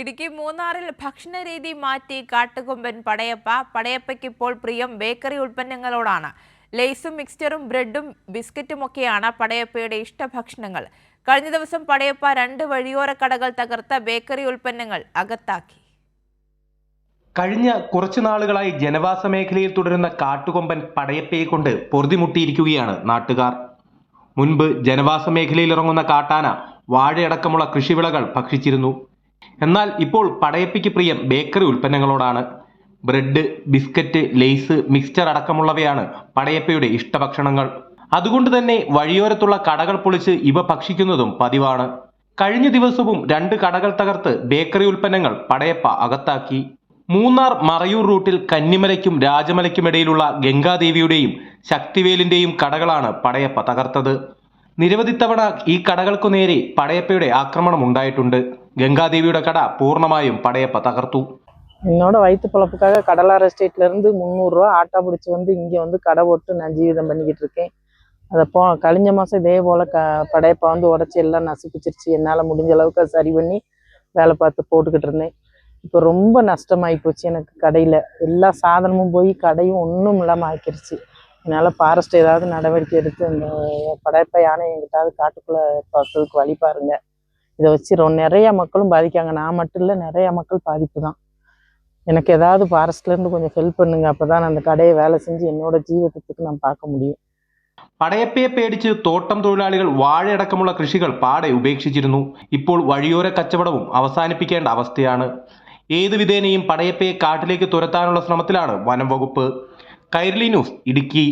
ഇടുക്കി മൂന്നാറിൽ ഭക്ഷണരീതി മാറ്റി കാട്ടുകൊമ്പൻ പടയപ്പയ്ക്ക് ഇപ്പോൾ പ്രിയം ബേക്കറി ഉൽപ്പന്നങ്ങളോടാണ്. ലേസും മിക്സ്ചറും ബ്രെഡും ബിസ്ക്കറ്റുമൊക്കെയാണ് പടയപ്പയുടെ ഇഷ്ടഭക്ഷണങ്ങൾ. കഴിഞ്ഞ ദിവസം പടയപ്പ 2 വഴിയോര കടകൾ തകർത്ത ബേക്കറി ഉൽപ്പന്നങ്ങൾ അകത്താക്കി. കഴിഞ്ഞ കുറച്ചു നാളുകളായി ജനവാസ മേഖലയിൽ തുടരുന്ന കാട്ടുകൊമ്പൻ പടയപ്പയെ കൊണ്ട് പൊറുതിമുട്ടിയിരിക്കുകയാണ് നാട്ടുകാർ. മുൻപ് ജനവാസ മേഖലയിൽ ഇറങ്ങുന്ന കാട്ടാന വാഴയടക്കമുള്ള കൃഷിവിളകൾ ഭക്ഷിച്ചിരുന്നു. എന്നാൽ ഇപ്പോൾ പടയപ്പയ്ക്ക് പ്രിയം ബേക്കറി ഉൽപ്പന്നങ്ങളോടാണ്. ബ്രെഡ്, ബിസ്ക്കറ്റ്, ലേസ്, മിക്സ്ചർ അടക്കമുള്ളവയാണ് പടയപ്പയുടെ ഇഷ്ടഭക്ഷണങ്ങൾ. അതുകൊണ്ട് തന്നെ വഴിയോരത്തുള്ള കടകൾ പൊളിച്ച് ഇവ ഭക്ഷിക്കുന്നതും പതിവാണ്. കഴിഞ്ഞ ദിവസവും 2 കടകൾ തകർത്ത് ബേക്കറി ഉൽപ്പന്നങ്ങൾ പടയപ്പ അകത്താക്കി. മൂന്നാർ മറയൂർ റൂട്ടിൽ കന്നിമലയ്ക്കും രാജമലയ്ക്കുമിടയിലുള്ള ഗംഗാദേവിയുടെയും ശക്തിവേലിന്റെയും കടകളാണ് പടയപ്പ തകർത്തത്. നിരവധി തവണ ഈ കടകൾക്കു നേരെ പടയപ്പയുടെ ആക്രമണം ഉണ്ടായിട്ടുണ്ട്. ഗംഗാദേവിയുടെ കട പൂർണ്ണമായും പടയപ്പ തകർത്തു. என்னோட வயிற்று பிழப்புக்காக கடலார் எஸ்டேட்லேருந்து 300 ரூபா ஆட்டோ பிடிச்சி வந்து இங்கே வந்து கடை போட்டு நான் ஜீவிதம் பண்ணிக்கிட்டு இருக்கேன். அதை கழிஞ்ச மாதம் இதே போல் படையப்பா வந்து உடச்சி எல்லாம் நசுப்பிச்சிருச்சு. என்னால் முடிஞ்ச அளவுக்கு அதை சரி பண்ணி வேலை பார்த்து போட்டுக்கிட்டு இருந்தேன். இப்போ ரொம்ப நஷ்டமாகி போச்சு எனக்கு. கடையில் எல்லா சாதனமும் போய் கடையும் ஒன்றும் இல்லாமல் ஆக்கிருச்சு. என்னால் ஃபாரஸ்ட் ஏதாவது நடவடிக்கை எடுத்து இந்த படையப்பா யானை எங்கிட்டாவது காட்டுக்குள்ளே பார்க்கறதுக்கு வழி பாருங்க. இதை வச்சு நிறையா மக்களும் பாதிக்காங்க. நான் மட்டும் இல்லை, நிறையா மக்கள் பாதிப்பு தான். எனக்கு ஏதாவது ஃபாரஸ்ட்லேருந்து கொஞ்சம் ஹெல்ப் பண்ணுங்க. அப்போ தான் அந்த கடையை வேலை செஞ்சு என்னோட ജീവിതத்துக்கு நான் பார்க்க முடியும். പടയപ്പയെ പേടിച്ച് തോട്ടം തൊഴിലാളികൾ വാഴയടക്കമുള്ള കൃഷികൾ പാടെ ഉപേക്ഷിച്ചിരുന്നു. ഇപ്പോൾ വഴിയോര കച്ചവടവും അവസാനിപ്പിക്കേണ്ട അവസ്ഥയാണ്. ഏതു വിധേനയും പടയപ്പയെ കാട്ടിലേക്ക് തുരത്താനുള്ള ശ്രമത്തിലാണ് വനം വകുപ്പ്. കൈരളി ന്യൂസ്, ഇടുക്കി.